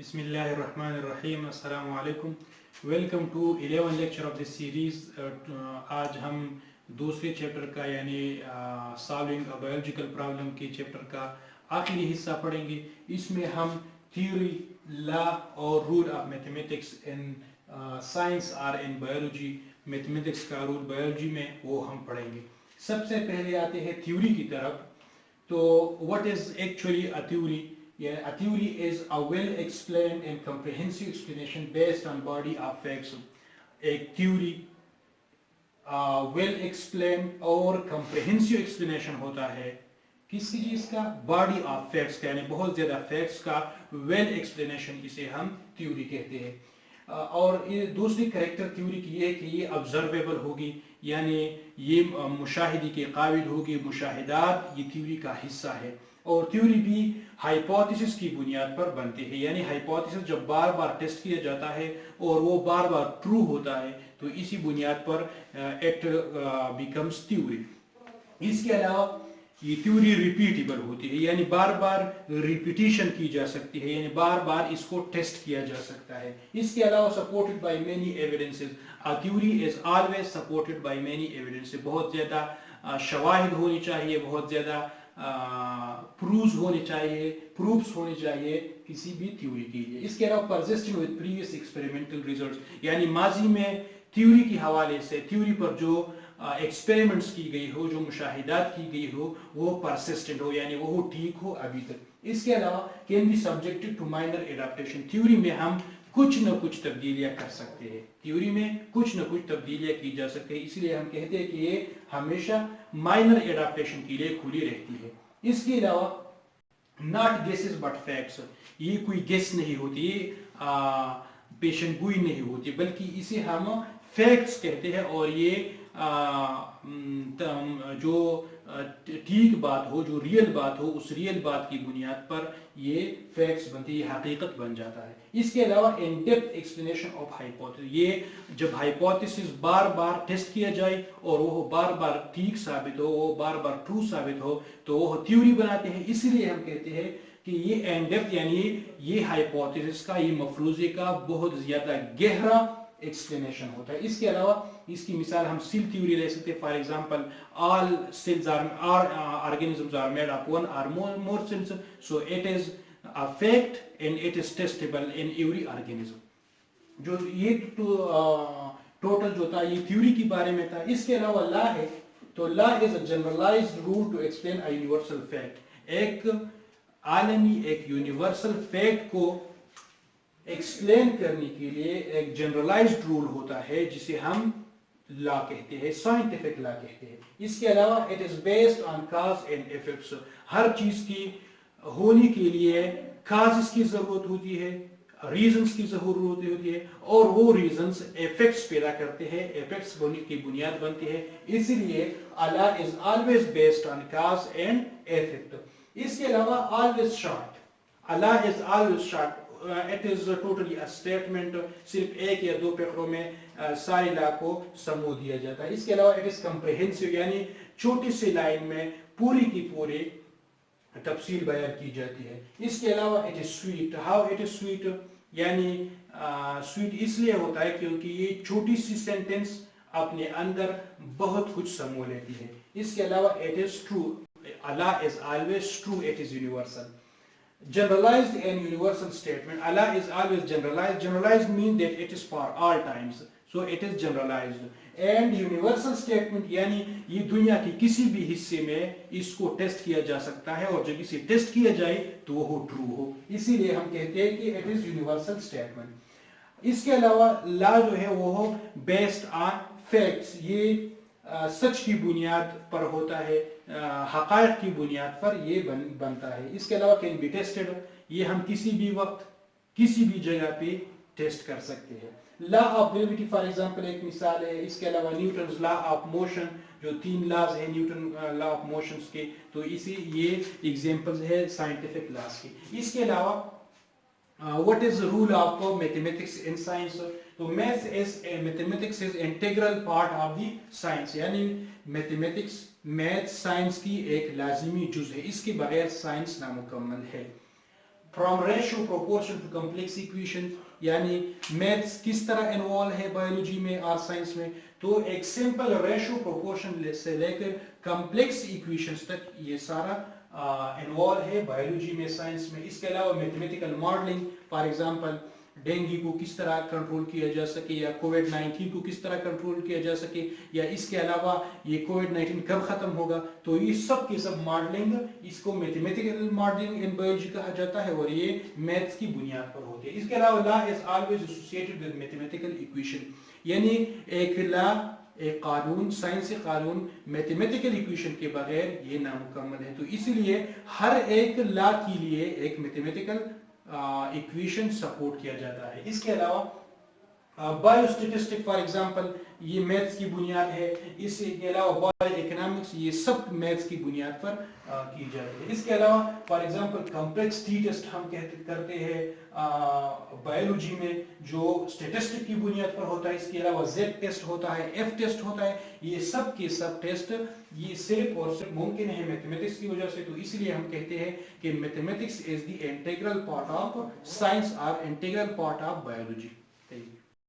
बिस्मिल्लाहिर्रहमानिर्रहीम अस्सलाम वालेकुम welcome to 11 lecture of this series. आज हम दूसरे चैप्टर का यानी सॉल्विंग अ बायोलॉजिकल प्रॉब्लम के चैप्टर का आखिरी हिस्सा पढ़ेंगे। इसमें हम थ्योरी, लॉ और rule of mathematics in science और इन बायोलॉजी, मैथमेटिक्स का रूल बायोलॉजी में वो हम पढ़ेंगे। सबसे पहले आते हैं थ्योरी की तरफ। तो what is actually a theory? A theory is a well-explained and comprehensive explanation based on body of facts. एक theory well-explained और comprehensive explanation होता है किसी चीज का, body of facts का, यानी बहुत ज्यादा facts का well explanation, इसे हम theory कहते हैं। और ये दूसरी करेक्टर थ्योरी की है कि ये ऑब्जर्वेबल होगी, यानी ये मुशाहिदे के काबिल होगी। मुशाहिदात ये थ्योरी का हिस्सा है। और थ्योरी भी हाइपोथेसिस की बुनियाद पर बनती है, यानी हाइपोथेसिस जब बार बार टेस्ट किया जाता है और वो बार बार ट्रू होता है तो इसी बुनियाद पर इट बिकम्स थ्योरी। इसके अलावा ये थ्योरी रिपीटेबल होती है, यानी बार बार रिपीटिशन की जा सकती है, यानी बार बार इसको टेस्ट किया जा सकता है। इसके अलावा supported by many evidences. A theory is always supported by many evidences. बहुत ज्यादा शवाहिद होनी चाहिए, बहुत ज्यादा प्रूव्स होने चाहिए किसी भी थ्योरी के लिए। इसके अलावा persistent with previous experimental results, यानी माजी में थ्योरी के हवाले से थ्योरी पर जो एक्सपेरिमेंट्स की गई हो, जो मुशाहिदात की गई हो, वो परसिस्टेंट हो, यानी वो ठीक हो अभी तक। इसके अलावा can be subjected to minor adaptation. Theory में हम कुछ न कुछ तब्दीलियां कर सकते हैं, थ्योरी में कुछ न कुछ तब्दीलियां की जा सकती है, इसलिए हम कहते हैं कि ये हमेशा माइनर एडाप्टेशन के लिए खुली रहती है। इसके अलावा नॉट गेसेस बट फैक्ट्स, ये कोई गेस नहीं होती, पेशन गोई नहीं होती, बल्कि इसे हम फैक्ट्स कहते हैं। और ये जो ठीक बात हो, जो रियल बात हो, उस रियल बात की बुनियाद पर ये फैक्ट्स बनती है, हकीकत बन जाता है। इसके अलावा in depth explanation of hypothesis, ये जब हाइपोथेसिस बार बार टेस्ट किया जाए और वो बार बार ठीक साबित हो, वो बार बार ट्रू साबित हो, तो वो थ्योरी बनाते हैं। इसीलिए हम कहते हैं कि ये इन डेप्थ, यानी ये हाइपोथेसिस का, ये मफरूजे का बहुत ज्यादा गहरा एक्सप्लेनेशन होता है। इसके अलावा इसकी मिसाल हम सेल थ्योरी ले सकते हैं। For example, all cells are organisms are made of one or more cells, so it is a fact and it is testable in every organism. जो ये टोटल जो था ये थ्योरी के बारे में था। इसके अलावा लॉ है, तो law is a generalised rule to explain a universal fact. एक आलमी, एक यूनिवर्सल फैक्ट को एक्सप्लेन करने के लिए एक जनरलाइज्ड रूल होता है जिसे हम लॉ कहते हैं, साइंटिफिक लॉ कहते हैं। इसके अलावा it is based on cause and effects. हर चीज की होने के लिए कॉजेस की जरूरत होती है, रीजंस की जरूरत होती है, और वो रीजंस इफेक्ट्स पैदा करते हैं, इफेक्ट्स की बुनियाद बनती है। इसीलिए law is always based on cause and effect. इसके अलावा always short, law is always short, it is totally a statement. सिर्फ एक या दो पैरों में सारी लॉ को समूह दिया जाता है। इसके अलावा इट इज कंप्रिहेंसिव, यानी छोटी सी लाइन में पूरी की पूरी तफसील बयान की जाती है। इसके अलावा it is sweet. How it is sweet, यानी स्वीट इसलिए होता है क्योंकि ये छोटी सी सेंटेंस अपने अंदर बहुत कुछ समूह लेती है। इसके अलावा it is true, law is always true, it is universal. Generalized and universal statement. Allah is always generalized. Generalized means that it is for all times. So it is generalized. And universal statement यानी ये दुनिया के किसी भी हिस्से में इसको test किया जा सकता है, और जब इसे टेस्ट किया जाए तो वो ट्रू हो। इसीलिए हम कहते हैं कि it is universal statement. इसके अलावा लॉ जो है वो हो based on facts. ये सच की बुनियाद पर होता है, हकायक की बुनियाद पर ये बनता है। इसके अलावा कैन बी टेस्टेड, ये हम किसी भी वक्त किसी भी जगह पे टेस्ट कर सकते हैं। Law of gravity for example एक मिसाल है। इसके अलावा न्यूटन्स लॉ ऑफ मोशन, जो 3 लॉज हैं न्यूटन लॉ ऑफ मोशंस के, तो इसी ये एग्जांपल्स है साइंटिफिक लॉज के। इसके अलावा what is the rule of mathematics in science? तो mathematics is integral part of the science, यानी मैथ साइंस की एक लाजिमी जुज है, इसके बगैर साइंस नामुकम्मल है। From ratio proportion to complex equation, یعنی میتھس کس طرح انوالو ہے بایولوجی میں اور سائنس میں، تو ایک سمپل ریشو پروپورشن سے لے کر کمپلیکس ایکویشنز تک یہ سارا انوالو ہے بایولوجی میں، سائنس میں۔ اس کے علاوہ mathematical modelling, for example dengue کو کس طرح کنٹرول کیا جا سکے، یا کووڈ-19 کو کس طرح کنٹرول کیا جا سکے، یا اس کے علاوہ یہ کووڈ-19 کب ختم ہوگا، تو یہ سب کی سب ماڈلنگ، اس کو میتھمیٹیکل ماڈلنگ ان بایولوجی کہا جاتا ہے، اور یہ میتھس کی بنیاد پر ہوتی ہے۔ اس کے علاوہ law is always associated with mathematical equation, یعنی ایک لا، ایک قانون، سائنسی قانون میتھمیٹیکل ایکویشن کے بغیر یہ نامکمل ہے، تو اس لیے ہر ایک لا کے لیے ایک میتھمیٹیکل ایکویشن سپورٹ کیا جاتا ہے۔ اس کے علاوہ بایو اسٹیٹسٹک فار ایگزامپل یہ میتھس کی بنیاد ہے، اس کے علاوہ بایو اکنامکس یہ سب میتھس کی بنیاد پر کی جاتی ہے۔ اس کے علاوہ فار ایگزامپل کمپلیکسٹی ٹیسٹ ہم کرتے ہیں بایولوجی میں، جو اسٹیٹسٹک کی بنیاد پر ہوتا ہے۔ اس کے علاوہ زیڈ ٹیسٹ ہوتا ہے، ایف ٹیسٹ ہوتا ہے، یہ سب کے سب ٹیسٹ یہ صرف اور صرف ممکن ہے میتھمیٹکس کی وجہ سے، تو اس لیے ہم کہتے ہیں کہ mathematics is the integral part of science اور انٹیگرل پارٹ آف بایولوجی۔